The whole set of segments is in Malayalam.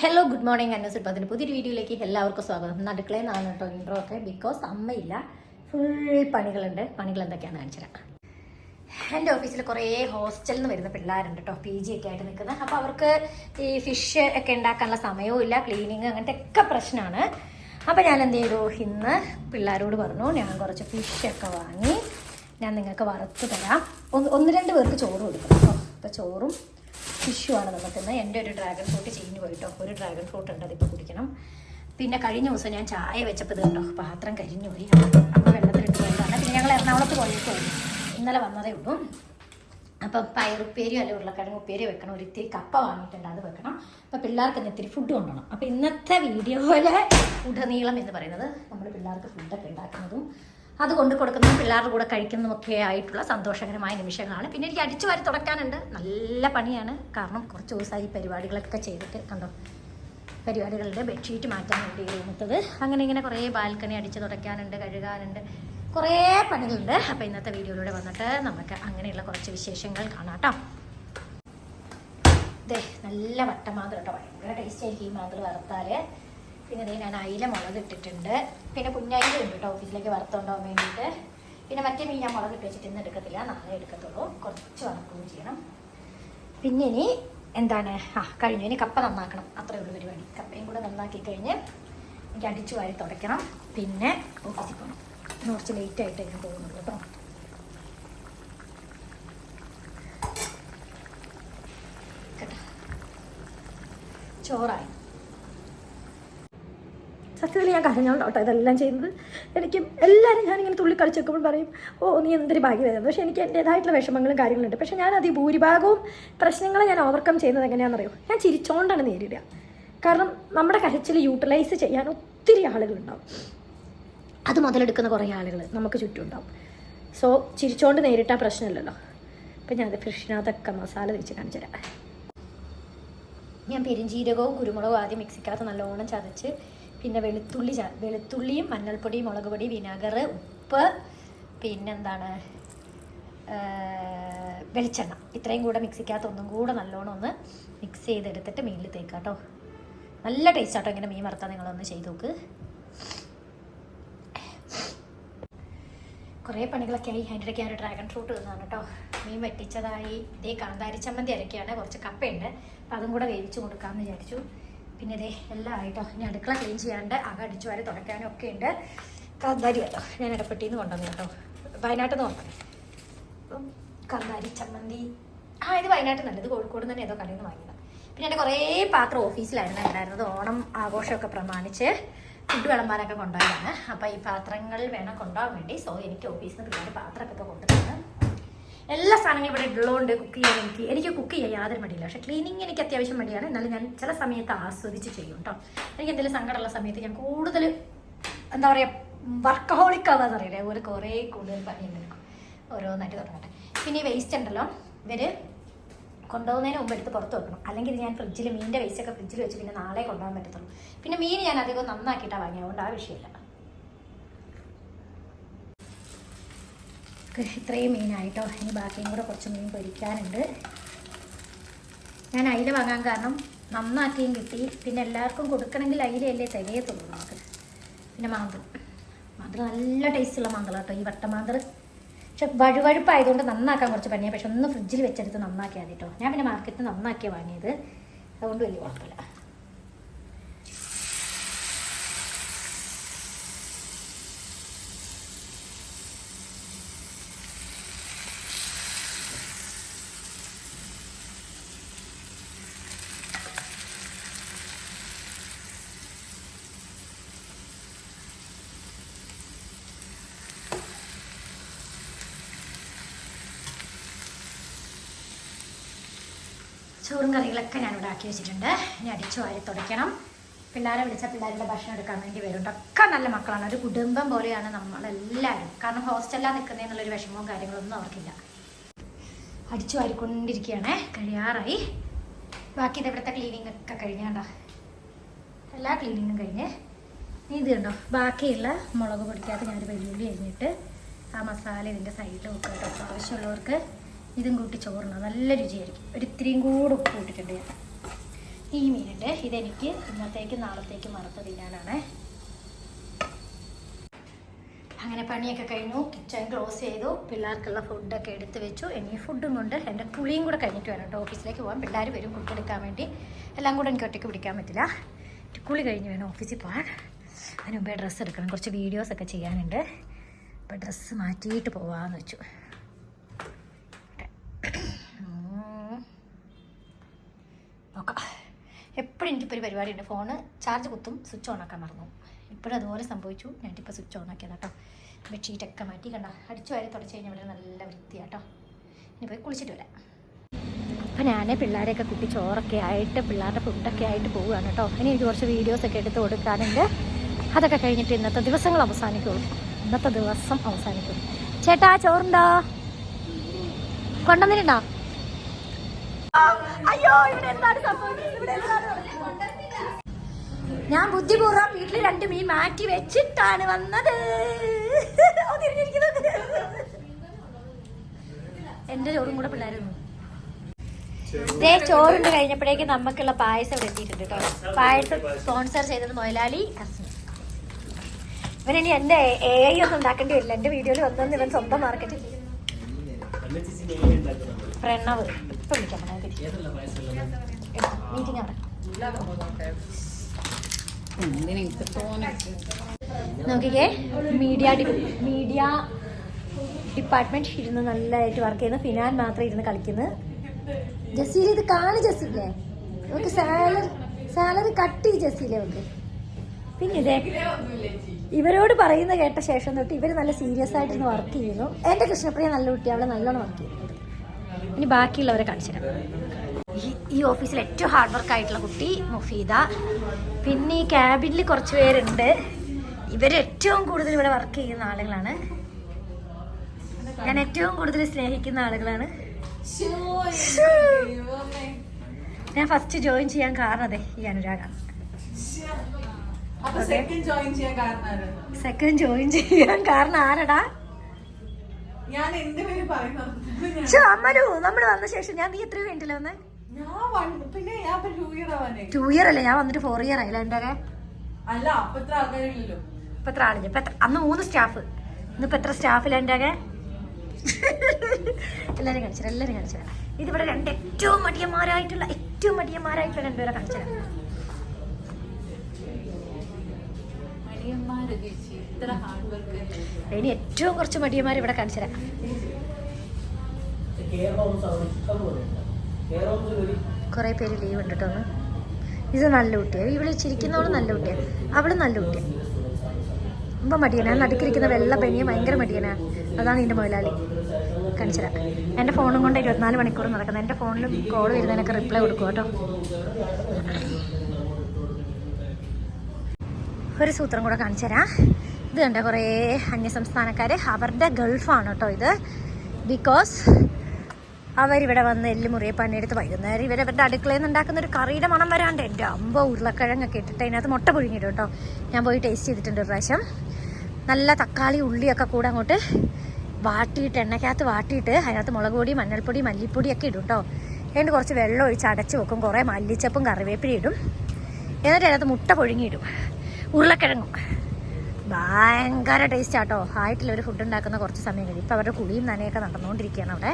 ഹലോ ഗുഡ് മോർണിംഗ് അന്നസിപ്പത്തിൻ്റെ പുതിയൊരു വീഡിയോയിലേക്ക് എല്ലാവർക്കും സ്വാഗതം. അടുക്കളയിൽ നിന്നാണ് കേട്ടോ ഇൻട്രോ ഒക്കെ. ബിക്കോസ് അമ്മയില്ല, ഫുൾ പണികളുണ്ട്. പണികൾ എന്തൊക്കെയാണെന്ന് കാണിച്ചുതരാം. എൻ്റെ ഓഫീസിൽ കുറേ ഹോസ്റ്റലിൽ നിന്ന് വരുന്ന പിള്ളേരുണ്ട് കേട്ടോ, PG ഒക്കെ ആയിട്ട് നിൽക്കുന്നത്. അപ്പോൾ അവർക്ക് ഈ ഫിഷ് ഒക്കെ ഉണ്ടാക്കാനുള്ള സമയവും ഇല്ല, ക്ലീനിങ് അങ്ങനത്തെ ഒക്കെ പ്രശ്നമാണ്. അപ്പോൾ ഞാൻ എന്ത് ചെയ്തു, ഇന്ന് പിള്ളേരോട് പറഞ്ഞു ഞാൻ കുറച്ച് ഫിഷൊക്കെ വാങ്ങി ഞാൻ നിങ്ങൾക്ക് വറുത്ത് തരാം. ഒന്ന് രണ്ട് പേർക്ക് ചോറ് കൊടുക്കണം കേട്ടോ. അപ്പോൾ ചോറും ഫിഷുമാണ് നമുക്കിന്ന്. എൻ്റെ ഒരു ഡ്രാഗൺ ഫ്രൂട്ട് ചീഞ്ഞ് പോയിട്ടോ, ഒരു ഡ്രാഗൺ ഫ്രൂട്ട് ഉണ്ട്, അതിപ്പോൾ കുടിക്കണം. പിന്നെ കഴിഞ്ഞ ദിവസം ഞാൻ ചായ വെച്ചപ്പോൾ ഇത് കണ്ടോ, പാത്രം കരിഞ്ഞു പോയി. അപ്പോൾ വെള്ളത്തിലിട്ട് പോയതാണ്. പിന്നെ ഞങ്ങൾ എറണാകുളത്ത് പോയിട്ട് ഇന്നലെ വന്നതേ ഉള്ളൂ. അപ്പം പയറുപ്പേരിയോ അല്ലെങ്കിൽ ഉരുളക്കിഴങ്ങ് ഉപ്പേരിയോ വെക്കണം. ഒരു ഇത്തിരി കപ്പ വാങ്ങിയിട്ടുണ്ട്, അത് വെക്കണം. അപ്പോൾ പിള്ളേർക്ക് ഇന്ന് ഇത്തിരി ഫുഡ് കൊണ്ടുപോകണം. അപ്പോൾ ഇന്നത്തെ വീഡിയോയിലെ ഉടനീളം എന്ന് പറയുന്നത് നമ്മൾ പിള്ളേർക്ക് ഫുഡൊക്കെ ഉണ്ടാക്കുന്നതും അത് കൊണ്ടു കൊടുക്കുന്നതും പിള്ളേരുടെ കൂടെ കഴിക്കുന്നതുമൊക്കെ ആയിട്ടുള്ള സന്തോഷകരമായ നിമിഷങ്ങളാണ്. പിന്നെ എനിക്ക് അടിച്ചു വാരി തുടക്കാനുണ്ട്, നല്ല പണിയാണ്. കാരണം കുറച്ച് ദിവസമായി പരിപാടികളൊക്കെ ചെയ്തിട്ട് കണ്ടോ, പരിപാടികളുടെ ബെഡ്ഷീറ്റ് മാറ്റാൻ വേണ്ടി റൂമത്തത്, അങ്ങനെ ഇങ്ങനെ കുറേ ബാൽക്കണി അടിച്ച് തുടയ്ക്കാനുണ്ട്, കഴുകാനുണ്ട്, കുറേ പണികളുണ്ട്. അപ്പോൾ ഇന്നത്തെ വീഡിയോയിലൂടെ വന്നിട്ട് നമുക്ക് അങ്ങനെയുള്ള കുറച്ച് വിശേഷങ്ങൾ കാണാം കേട്ടോ. ഇതേ നല്ല വട്ടമാന്തൽ കേട്ടോ, ഭയങ്കര ടേസ്റ്റ് ആയിരിക്കും ഈ മാന്തൽ വറുത്താൽ. പിന്നെ ഇതേ ഞാൻ അയില മുളക് ഇട്ടിട്ടുണ്ട്. പിന്നെ കുഞ്ഞയില ഉണ്ട് കേട്ടോ ഓഫീസിലേക്ക് വറുത്തുകൊണ്ടുപോകാൻ വേണ്ടിയിട്ട്. പിന്നെ മറ്റേ മീൻ ഞാൻ മുളക് ഇട്ട് വെച്ചിട്ട് ഇന്ന് എടുക്കത്തില്ല, നാളെ എടുക്കത്തുള്ളൂ. കുറച്ച് വറക്കുകയും ചെയ്യണം. പിന്നെ ഇനി എന്താണ്, കഴിഞ്ഞു. ഇനി കപ്പ നന്നാക്കണം, അത്രയേ ഉള്ളൂ പരിപാടി. കപ്പയും കൂടെ നന്നാക്കി കഴിഞ്ഞ് എനിക്ക് അടിച്ചു വാരി തുടയ്ക്കണം. പിന്നെ ഓഫീസിൽ പോകണം. കുറച്ച് ലേറ്റ് ആയിട്ട് ഞാൻ പോകുന്നുള്ളൂ കേട്ടോ. ചോറായി. സത്യത്തിൽ ഞാൻ കരഞ്ഞോണ്ടോട്ടോ ഇതെല്ലാം ചെയ്യുന്നത്. എനിക്ക് എല്ലാവരും ഞാനിങ്ങനെ തുള്ളി കളിച്ചേക്കുമ്പോൾ പറയും, ഓ നീ എന്തൊരു ഭാഗ്യമായിരുന്നു. പക്ഷേ എനിക്ക് എൻ്റേതായിട്ടുള്ള വിഷമങ്ങളും കാര്യങ്ങളുണ്ട്. പക്ഷേ ഞാനത് ഈ ഭൂരിഭാഗവും പ്രശ്നങ്ങളെ ഞാൻ ഓവർകം ചെയ്യുന്നത് എങ്ങനെയാണെന്നറിയോ, ഞാൻ ചിരിച്ചോണ്ടാണ് നേരിടുക. കാരണം നമ്മുടെ കരച്ചിൽ യൂട്ടിലൈസ് ചെയ്യാൻ ഒത്തിരി ആളുകളുണ്ടാവും, അത് മുതലെടുക്കുന്ന കുറേ ആളുകൾ നമുക്ക് ചുറ്റും ഉണ്ടാവും. സോ ചിരിച്ചോണ്ട് നേരിട്ടാൽ പ്രശ്നമില്ലല്ലോ. അപ്പം ഞാനത് ഫ്രിഷിനകത്തൊക്കെ മസാല തേച്ച് കാണിച്ചു തരാം. ഞാൻ പെരിഞ്ചീരകവും കുരുമുളകും ആദ്യം മിക്സിക്കകത്ത് നല്ലോണം ചതച്ച്, പിന്നെ വെളുത്തുള്ളിയും മഞ്ഞൾപ്പൊടി, മുളക് പൊടി, വിനാഗർ, ഉപ്പ്, പിന്നെന്താണ് വെളിച്ചെണ്ണ, ഇത്രയും കൂടെ മിക്സിക്കകത്ത് ഒന്നും കൂടെ നല്ലോണം ഒന്ന് മിക്സ് ചെയ്തെടുത്തിട്ട് മീനിൽ തേക്കാം കേട്ടോ. നല്ല ടേസ്റ്റ് ആട്ടോ ഇങ്ങനെ മീൻ വറുത്താൽ, നിങ്ങളൊന്ന് ചെയ്ത് നോക്ക്. കുറേ പണികളൊക്കെ ആയി. അതിൻ്റെ ഇടയ്ക്ക് ഞാൻ ഒരു ഡ്രാഗൺ ഫ്രൂട്ട് തന്നാണ് കേട്ടോ. മീൻ വറ്റിച്ചതായി. ഇതേ കാന്താരി ചമ്മന്തി അരക്കുകയാണ്, കുറച്ച് കപ്പയുണ്ട്, അപ്പം അതും കൂടെ വേവിച്ച് കൊടുക്കാമെന്ന് വിചാരിച്ചു. പിന്നെ ഇതേ എല്ലാം ആയിട്ടോ. ഇനി അടുക്കള ക്ലീൻ ചെയ്യാണ്ട് അകം അടിച്ചു വാരി തുടയ്ക്കാനും ഒക്കെ ഉണ്ട്. കാന്താരി കേട്ടോ, ഞാൻ ഇടപ്പെട്ടിന്ന് കൊണ്ടുവന്നു കേട്ടോ, വയനാട്ടിൽ നിന്ന് കൊണ്ടുവന്നു. അപ്പം കാന്താരി ചമ്മന്തി, ഇത് വയനാട്ടിൽ നല്ലത്, കോഴിക്കോട് തന്നെ ഏതോ കടയിൽ നിന്ന് വാങ്ങിയത്. പിന്നെ എൻ്റെ കുറേ പാത്രം ഓഫീസിലായിരുന്നു ഉണ്ടായിരുന്നത്. ഓണം ആഘോഷമൊക്കെ പ്രമാണിച്ച് ഫുഡ് വിളമ്പാനൊക്കെ കൊണ്ടുപോയതാണ്. അപ്പോൾ ഈ പാത്രങ്ങൾ വേണം കൊണ്ടുപോകാൻ വേണ്ടി. സോ എനിക്ക് ഓഫീസിൽ നിന്ന് പിള്ളേർ പാത്രമൊക്കെ ഇപ്പോൾ കൊണ്ടുവരുന്നത്. എല്ലാ സാധനങ്ങളും ഇവിടെ ഉള്ളതുകൊണ്ട് കുക്ക് ചെയ്യാൻ എനിക്ക് കുക്ക് ചെയ്യാൻ യാതൊരു മടിയില്ല. പക്ഷേ ക്ലീനിങ് എനിക്ക് അത്യാവശ്യം മടിയാണ്. എന്നാലും ഞാൻ ചില സമയത്ത് ആസ്വദിച്ച് ചെയ്യും കേട്ടോ. എനിക്ക് എന്തെങ്കിലും സങ്കടമുള്ള സമയത്ത് ഞാൻ കൂടുതൽ എന്താ പറയുക, വർക്കഹോളിക്കാവാന്ന് അറിയില്ലേ, അതുപോലെ കുറേ കൂടുതൽ പണിയുണ്ട്. ഓരോന്നായിട്ട് തുടങ്ങട്ടെ. പിന്നെ ഈ വേസ്റ്റ് ഉണ്ടല്ലോ, ഇവർ കൊണ്ടുപോകുന്നതിന് മുമ്പ് എടുത്ത് പുറത്ത് വെക്കണം. അല്ലെങ്കിൽ ഇത് ഞാൻ ഫ്രിഡ്ജിൽ, മീനിൻ്റെ വേസ്റ്റൊക്കെ ഫ്രിഡ്ജിൽ വെച്ച് പിന്നെ നാളെ കൊണ്ടുപോകാൻ പറ്റത്തുള്ളൂ. പിന്നെ മീൻ ഞാൻ അധികം നന്നാക്കിയിട്ടാണ് വാങ്ങിയത്, അതുകൊണ്ട് ആ വിഷയമില്ല. ഇത്രയും മീനായിട്ടോ. ഇനി ബാക്കിയും കൂടെ കുറച്ച് മീൻ പൊരിക്കാനുണ്ട്. ഞാൻ അയില വാങ്ങാൻ കാരണം നന്നാക്കിയും കിട്ടി. പിന്നെ എല്ലാവർക്കും കൊടുക്കണമെങ്കിൽ അയിലയല്ലേ തികയത്തുള്ളൂ നമുക്ക്. പിന്നെ മാന്തൾ നല്ല ടേസ്റ്റുള്ള മാന്തൾ കേട്ടോ, ഈ വട്ടമാന്തൾ. പക്ഷെ വഴുവഴുപ്പായതുകൊണ്ട് നന്നാക്കാൻ കുറച്ച് പണിയാണ്. പക്ഷെ ഒന്ന് ഫ്രിഡ്ജിൽ വെച്ചെടുത്ത് നന്നാക്കിയാൽ മതി കേട്ടോ. ഞാൻ പിന്നെ മാർക്കറ്റിൽ നിന്ന് നന്നാക്കിയാണ് വാങ്ങിയത്, അതുകൊണ്ട് വലിയ കുഴപ്പമില്ല. ചോറും കറികളൊക്കെ ഞാനിവിടെ ആക്കി വെച്ചിട്ടുണ്ട്. ഇനി അടിച്ചു വാരി തുടയ്ക്കണം. പിള്ളേരെ വിളിച്ചാൽ പിള്ളേരുടെ ഭക്ഷണം എടുക്കാൻ വേണ്ടി വരും. ഒക്കെ നല്ല മക്കളാണ്, ഒരു കുടുംബം പോലെയാണ് നമ്മളെല്ലാവരും. കാരണം ഹോസ്റ്റലിലാണ് നിൽക്കുന്നതെന്നുള്ളൊരു വിഷമവും കാര്യങ്ങളൊന്നും അവർക്കില്ല. അടിച്ചു വാരിക്കൊണ്ടിരിക്കുകയാണേ, കഴിയാറായി. ബാക്കി ഇവിടുത്തെ ക്ലീനിങ് ഒക്കെ കഴിഞ്ഞാണ്ടാ, എല്ലാ ക്ലീനിങ്ങും കഴിഞ്ഞ്. ഇത് കണ്ടോ, ബാക്കിയുള്ള മുളക് പൊടിക്കകത്ത് ഞാനൊരു വെല്ലുള്ളി അരിഞ്ഞിട്ട് ആ മസാല ഇതിൻ്റെ സൈഡിൽ വെക്കാം കേട്ടോ. ആവശ്യമുള്ളവർക്ക് ഇതും കൂട്ടി ചോറിനാണ് നല്ല രുചിയായിരിക്കും. ഒരു ഇത്തിരിയും കൂടെ ഉപ്പ് കൂട്ടിയിട്ടുണ്ട് ഞാൻ. ഈ മീനുണ്ട്. ഇതെനിക്ക് ഇന്നത്തേക്ക് നാളത്തേക്ക് വറുത്ത് തിന്നാനാണ്. അങ്ങനെ പണിയൊക്കെ കഴിഞ്ഞു. കിച്ചൺ ക്ലോസ് ചെയ്തു. പിള്ളേർക്കുള്ള ഫുഡൊക്കെ എടുത്ത് വെച്ചു. ഇനി ഫുഡും കൊണ്ട് എൻ്റെ കുളിയും കൂടെ കഴിഞ്ഞിട്ട് വേണം കേട്ടോ ഓഫീസിലേക്ക് പോകാൻ. പിള്ളേർ വരും ഫുഡ് എടുക്കാൻ വേണ്ടി. എല്ലാം കൂടെ എനിക്ക് ഒറ്റയ്ക്ക് പിടിക്കാൻ പറ്റില്ല. കുളി കഴിഞ്ഞ് വേണം ഓഫീസിൽ പോകാൻ. അതിന് മുമ്പേ ഡ്രസ്സ് എടുക്കണം. കുറച്ച് വീഡിയോസൊക്കെ ചെയ്യാനുണ്ട്. അപ്പോൾ ഡ്രസ്സ് മാറ്റിയിട്ട് പോവാമെന്ന് വെച്ചു. നോക്കാം. എപ്പോഴും എനിക്കിപ്പോൾ ഒരു പരിപാടിയുണ്ട്. ഫോണ് ചാർജ് കുത്തും, സ്വിച്ച് ഓൺ ആക്കാൻ മറന്നു. ഇപ്പോഴും അതുപോലെ സംഭവിച്ചു. ഞാനിപ്പോൾ സ്വിച്ച് ഓൺ ആക്കിയതാണ് കേട്ടോ. ബെഡ്ഷീറ്റൊക്കെ മാറ്റി കണ്ട അടിച്ചു വാരി തുടച്ച് കഴിഞ്ഞാൽ ഇവിടെ നല്ല വൃത്തിയാട്ടോ. ഇനി പോയി കുളിച്ചിട്ട് വരാം. അപ്പോൾ ഞാൻ പിള്ളേരെയൊക്കെ കുട്ടി ചോറൊക്കെ ആയിട്ട് പിള്ളേരുടെ ഫുഡൊക്കെ ആയിട്ട് പോവുകയാണ് കേട്ടോ. ഇനി എനിക്ക് കുറച്ച് വീഡിയോസൊക്കെ എടുത്ത് കൊടുക്കാനുണ്ട്. അതൊക്കെ കഴിഞ്ഞിട്ട് ഇന്നത്തെ ദിവസങ്ങൾ അവസാനിക്കുള്ളൂ. ഇന്നത്തെ ദിവസം അവസാനിക്കുള്ളൂ. ചേട്ടാ ചോറുണ്ടോ? കൊണ്ടുവന്നിട്ടുണ്ടോ? അയ്യോ ഇവിടെ എന്താണ് സംഭവിച്ചത്? ഞാൻ ബുദ്ധിപൂർവ്വം വീട്ടിൽ 2 മീൻ മാറ്റി വെച്ചിട്ടാണ് വന്നത്. എന്റെ ചോറും കൂടെ പിള്ളേരൊന്നും ചോറുണ്ട് കഴിഞ്ഞപ്പോഴേക്കും നമുക്കുള്ള പായസം ഇവിടെ എത്തിയിട്ടുണ്ട് കേട്ടോ. പായസം സ്പോൺസർ ചെയ്തത് മൊയലാളി കസിൻ. ഇവനിനി എന്റെ AI ഒന്നും ഉണ്ടാക്കേണ്ടി വരില്ല. എന്റെ വീഡിയോയിൽ വന്നെന്ന് ഇവൻ സ്വന്തം മാർക്കറ്റ് പ്രണവ് ഇപ്പൊ വിളിക്കാം. മീറ്റിംഗ് ആണ്. നോക്കിക്കേ, മീഡിയ ഡിപ്പാർട്ട്മെന്റ് ഇരുന്ന് നല്ലതായിട്ട് വർക്ക് ചെയ്യുന്നു. ഫിനാൻ മാത്രം ഇരുന്ന് കളിക്കുന്നു. ജസീല ഇത് കാണു. ജസീലേ നമുക്ക് സാലറി കട്ട് ചെയ്യും ജസീല നമുക്ക്. പിന്നെ ഇതേ ഇവരോട് പറയുന്ന കേട്ട ശേഷം തൊട്ട് ഇവർ നല്ല സീരിയസ് ആയിട്ടിരുന്ന് വർക്ക് ചെയ്യുന്നു. എൻ്റെ കൃഷ്ണപ്രിയ നല്ല കുട്ടി, അവളെ നല്ലോണം വർക്ക് ചെയ്യുന്നുണ്ട്. ഇനി ബാക്കിയുള്ളവരെ കാണിച്ചു തരാം. ഈ ഓഫീസിൽ ഏറ്റവും ഹാർഡ് വർക്ക് ആയിട്ടുള്ള കുട്ടി മുഫീദ. പിന്നെ ഈ ക്യാബിനിൽ കുറച്ച് പേരുണ്ട്. ഇവരേറ്റവും കൂടുതൽ ഇവിടെ വർക്ക് ചെയ്യുന്ന ആളുകളാണ്. ഞാൻ ഏറ്റവും കൂടുതൽ സ്നേഹിക്കുന്ന ആളുകളാണ്. ഞാൻ ഫസ്റ്റ് ജോയിൻ ചെയ്യാൻ കാരണം അതെ ഈ അനുരാഗാണ്. സെക്കൻഡ് ജോയിൻ ചെയ്യാൻ കാരണം ആരടാ? അമ്മലു നമ്മൾ വന്ന ശേഷം നീ എത്രയോ വേണ്ടില്ല വന്നേ? 2 ഇയർ അല്ലേ? ഞാൻ വന്നിട്ട് 4 ഇയർ ആയില്ല. എൻ്റെ ഇപ്പൊ എത്ര ആളില്ല? അന്ന് 3 സ്റ്റാഫ്. ഇന്നിപ്പോ എത്ര സ്റ്റാഫില്ല എൻ്റെ ആകെ? എല്ലാരും കാണിച്ചു. ഇതിവിടെ ഏറ്റവും മടിയന്മാരായിട്ടുള്ള 2 പേരെ കാണിച്ചു. ഇനി ഏറ്റവും കുറച്ച് മടിയന്മാർ ഇവിടെ കാണിച്ചു തരാം. കുറെ പേര് ലീവ് ഉണ്ട് കേട്ടോ. ഇത് നല്ല കുട്ടിയാണ്. ഇവള് ചിരിക്കുന്നവള് നല്ല കുട്ടിയാണ്. അവള് നല്ല കുട്ടിയാണ്. ரொம்ப മടിയനാ. നടുക്കിരിക്കുന്ന വെള്ള പെണ്ണിയെ ഭയങ്കര മടിയനാ. അതാണ് എൻ്റെ മുതലാളി. കാണിച്ചു തരാം. എൻ്റെ ഫോണും കൊണ്ട് 24 മണിക്കൂർ നടക്കുന്നത്. എൻ്റെ ഫോണിൽ കോൾ വരുന്നതിനൊക്കെ റിപ്ലൈ കൊടുക്കും കേട്ടോ. ഒരു സൂത്രം കൂടെ കാണിച്ചു തരാം. ഇത് കണ്ട കുറേ അന്യസംസ്ഥാനക്കാർ, അവരുടെ ഗൾഫാണ് കേട്ടോ ഇത്. ബിക്കോസ് അവരിവിടെ വന്ന് എല്ലുമുറിയെ പണിയെടുത്ത് വൈകുന്നേരം ഇവരവരുടെ അടുക്കളയിൽ നിന്ന് ഉണ്ടാക്കുന്ന ഒരു കറിയുടെ മണം വരാണ്ട് എൻ്റെ ഉരുളക്കിഴങ്ങൊക്കെ ഇട്ടിട്ട് അതിനകത്ത് മുട്ട പുഴുങ്ങിയിടും കേട്ടോ. ഞാൻ പോയി ടേസ്റ്റ് ചെയ്തിട്ടുണ്ട് ഒരു പ്രാവശ്യം. നല്ല തക്കാളി ഉള്ളിയൊക്കെ കൂടെ അങ്ങോട്ട് വാട്ടിയിട്ട് എണ്ണയ്ക്കകത്ത് വാട്ടിയിട്ട് അതിനകത്ത് മുളക് പൊടി, മഞ്ഞൾപ്പൊടി, മല്ലിപ്പൊടിയൊക്കെ ഇടും കേട്ടോ. എന്നിട്ട് കുറച്ച് വെള്ളം ഒഴിച്ച് അടച്ച് വെക്കും. കുറേ മല്ലിച്ചപ്പും കറിവേപ്പിലയും ഇടും. എന്നിട്ട് അതിനകത്ത് മുട്ട പുഴുങ്ങിയിടും, ഉരുളക്കിഴങ്ങും. ഭയങ്കര ടേസ്റ്റ് ആട്ടോ. ആയിട്ടുള്ളവർ ഫുഡ് ഉണ്ടാക്കുന്ന കുറച്ച് സമയം കഴിയും. ഇപ്പോൾ അവരുടെ കുളിയും നനയൊക്കെ നടന്നുകൊണ്ടിരിക്കുകയാണ് അവിടെ.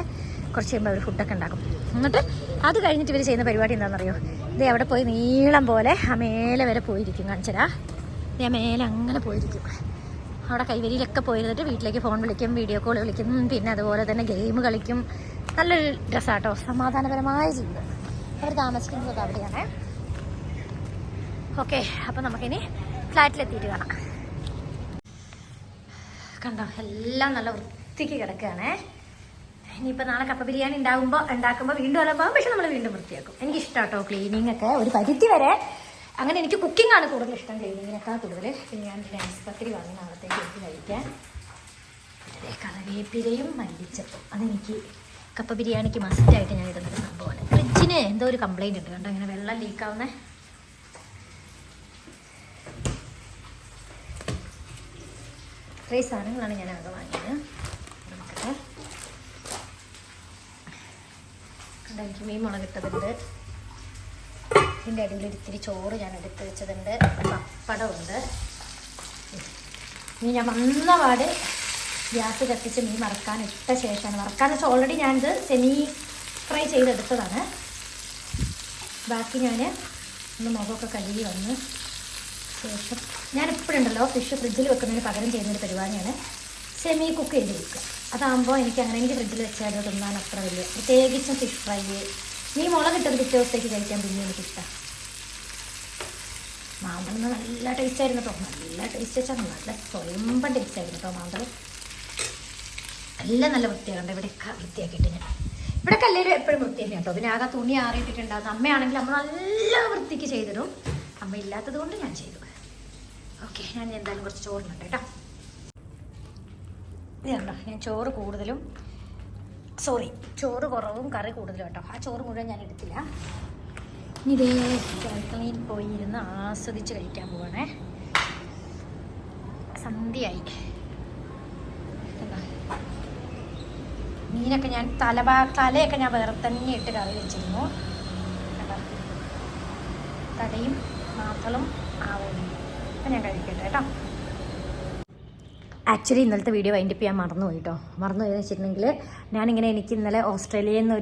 കുറച്ച് കഴിയുമ്പോൾ അവർ ഫുഡൊക്കെ ഉണ്ടാക്കും. എന്നിട്ട് അത് കഴിഞ്ഞിട്ട് ഇവർ ചെയ്യുന്ന പരിപാടി എന്താണെന്നറിയോ? ഇത് അവിടെ പോയി നീളം പോലെ ആ മേലെ വരെ പോയിരിക്കും. കാണിച്ചരാ, ഞാൻ മേലെ അങ്ങനെ പോയിരിക്കും. അവിടെ കൈവരിയിലൊക്കെ പോയിരുന്നിട്ട് വീട്ടിലേക്ക് ഫോൺ വിളിക്കും, വീഡിയോ കോൾ വിളിക്കും, പിന്നെ അതുപോലെ തന്നെ ഗെയിം കളിക്കും. നല്ലൊരു രസമാട്ടോ, സമാധാനപരമായ ജീവിതം. അവർ താമസിക്കുന്നത് അവിടെയാണ്. ഓക്കെ, അപ്പം നമുക്കിനി ഫ്ലാറ്റിലെത്തിയിട്ട് കാണാം. കണ്ടോ, എല്ലാം നല്ല വൃത്തിക്ക് കിടക്കുകയാണേ. ഇനിയിപ്പോൾ നാളെ കപ്പ ബിരിയാണി ഉണ്ടാക്കുമ്പോൾ വീണ്ടും അലമ്പാകും. പക്ഷെ നമ്മൾ വീണ്ടും വൃത്തിയാക്കും. എനിക്കിഷ്ടം കേട്ടോ ക്ലീനിങ് ഒക്കെ ഒരു പരിധി വരെ. അങ്ങനെ എനിക്ക് കുക്കിംഗ് ആണ് കൂടുതൽ ഇഷ്ടം, ക്ലീനിങ്ങിനേക്കാൾ കൂടുതൽ. പിന്നെ ഞാൻ നൈസ് പത്തിരി വാങ്ങി നാളത്തേക്ക് എനിക്ക് കഴിക്കാൻ. കറിവേപ്പിലയും മല്ലിച്ചപ്പും അതെനിക്ക് കപ്പ ബിരിയാണിക്ക് മസ്റ്റായിട്ട് ഞാൻ ഇടുന്നൊരു സംഭവമാണ്. ഫ്രിഡ്ജിന് എന്തോ ഒരു കംപ്ലൈൻറ്റ് ഉണ്ട് കണ്ടോ, ഇങ്ങനെ വെള്ളം ലീക്കാവുന്നേ. ഇത്രയും സാധനങ്ങളാണ് ഞാൻ ആകെ വാങ്ങിയത്. നോക്കട്ടെ, കണ്ടോ, എനിക്ക് മീൻ മുളകിട്ടതുണ്ട്, ഇതിൻ്റെ അടിയിൽ ഇത്തിരി ചോറ് ഞാൻ എടുത്ത് വെച്ചതുണ്ട്, പപ്പടമുണ്ട്. ഇനി ഞാൻ വന്നപാട് ഗ്യാസ് കത്തിച്ച് മീൻ വറക്കാൻ ഇട്ട ശേഷമാണ്, വറക്കാന്ന് വെച്ചാൽ ഓൾറെഡി ഞാനിത് സെമി ഫ്രൈ ചെയ്തെടുത്തതാണ്. ബാക്കി ഞാൻ ഒന്ന് മുഖമൊക്കെ കഴുകി വന്ന് ശേഷം ഞാൻ എപ്പോഴുണ്ടല്ലോ ഫിഷ് ഫ്രിഡ്ജിൽ വെക്കുന്നതിന് പകരം ചെയ്യുന്നൊരു പരിപാടിയാണ് സെമി കുക്ക് ചെയ്ത് വെക്കുക. അതാകുമ്പോൾ എനിക്ക് ഫ്രിഡ്ജിൽ വെച്ചാൽ അത് തിന്നാൻ അത്ര വലിയ, പ്രത്യേകിച്ചും ഫിഷ് ഫ്രൈ മീൻ മുളകിട്ടത് പിറ്റേ ദിവസത്തേക്ക് കഴിക്കാൻ പിന്നെ എനിക്കിഷ്ടം. മാന്തളിന് നല്ല ടേസ്റ്റ് ആയിരുന്നു കേട്ടോ, നല്ല ടേസ്റ്റ് വെച്ചാൽ നല്ല സ്വയംഭം ടേസ്റ്റ് ആയിരുന്നു കേട്ടോ മാന്തൾ. എല്ലാം നല്ല വൃത്തിയാകണ്ട, ഇവിടെയൊക്കെ വൃത്തിയാക്കിയിട്ട് ഞാൻ ഇവിടെ കല്ലേലും എപ്പോഴും വൃത്തിയാക്കി കേട്ടോ. പിന്നെ ആകെ തുണി ആറിയിട്ടിട്ടുണ്ടാകും. അമ്മയാണെങ്കിൽ നമ്മൾ നല്ല വൃത്തിക്ക് ചെയ്തിടും, അമ്മ ഇല്ലാത്തത് കൊണ്ട് ഞാൻ ചെയ്തു. ഓക്കെ, ഞാൻ എന്തായാലും കുറച്ച് ചോറിനുണ്ട് കേട്ടോ. ഇത് കണ്ടോ, ഞാൻ ചോറ് കൂടുതലും ചോറ് കുറവും കറി കൂടുതലും കേട്ടോ. ആ ചോറ് മുഴുവൻ ഞാൻ എടുത്തില്ല. ഇതേ അടുക്കളയിൽ പോയി ഇരുന്ന് ആസ്വദിച്ച് കഴിക്കാൻ പോവാണേ. സന്ധ്യയായി. മീനൊക്കെ ഞാൻ തലയൊക്കെ ഞാൻ വേറെ തന്നെ ഇട്ട് കറി വെച്ചിരുന്നു. തലയും മാത്തളും ആവും. അപ്പം ഞാൻ കഴിക്കട്ടെ കേട്ടോ. ആക്ച്വലി ഇന്നലത്തെ വീഡിയോ വൈൻഡപ്പ് ചെയ്യാൻ മറന്നുപോയി കേട്ടോ. മറന്നുപോയെന്ന് വെച്ചിട്ടുണ്ടെങ്കിൽ എനിക്ക് ഇന്നലെ ഓസ്ട്രേലിയയിൽ നിന്ന്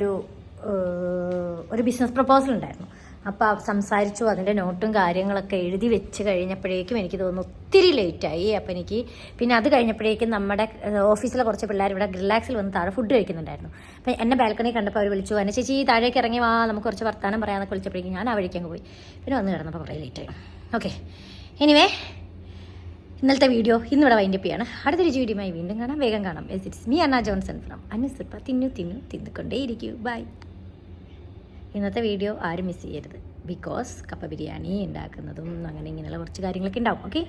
ഒരു ബിസിനസ് പ്രപ്പോസൽ ഉണ്ടായിരുന്നു. അപ്പോൾ സംസാരിച്ചു, അതിൻ്റെ നോട്ടും കാര്യങ്ങളൊക്കെ എഴുതി വെച്ച് കഴിഞ്ഞപ്പോഴേക്കും എനിക്ക് തോന്നുന്നു ഒത്തിരി ലേറ്റായി. അപ്പോൾ എനിക്ക് പിന്നെ അത് കഴിഞ്ഞപ്പോഴേക്കും നമ്മുടെ ഓഫീസിലെ കുറച്ച് പിള്ളേർ ഇവിടെ റിലാക്സിൽ വന്ന് താഴെ ഫുഡ് കഴിക്കുന്നുണ്ടായിരുന്നു. അപ്പോൾ എന്നെ ബാൽക്കണി കണ്ടപ്പോൾ അവർ വിളിച്ചു, എന്നെ ചേച്ചി താഴേക്ക് ഇറങ്ങി വാ, നമുക്ക് കുറച്ച് വർത്താനം പറയാമെന്നൊക്കെ വിളിച്ചപ്പോഴേക്കും ഞാൻ ആ വഴിക്ക് അങ്ങ് പോയി. പിന്നെ വന്ന് കിടന്നപ്പോൾ കുറേ ലേറ്റായി. ഓക്കെ, എനിവേ ഇന്നലത്തെ വീഡിയോ ഇന്നിവിടെ വൈൻഡപ്പ് ചെയ്യാണ്. അടുത്തൊരു വീഡിയോയുമായി വീണ്ടും കാണാം, വേഗം കാണാം. It's me Anna Johnson from അനുസുപ്പ. തിന്നുകൊണ്ടേയിരിക്കൂ. ബൈ. ഇന്നത്തെ വീഡിയോ ആരും മിസ് ചെയ്യരുത്, ബിക്കോസ് കപ്പ ബിരിയാണി ഉണ്ടാക്കുന്നതും അങ്ങനെ ഇങ്ങനെയുള്ള കുറച്ച് കാര്യങ്ങളൊക്കെ ഉണ്ടാവും. ഓക്കെ.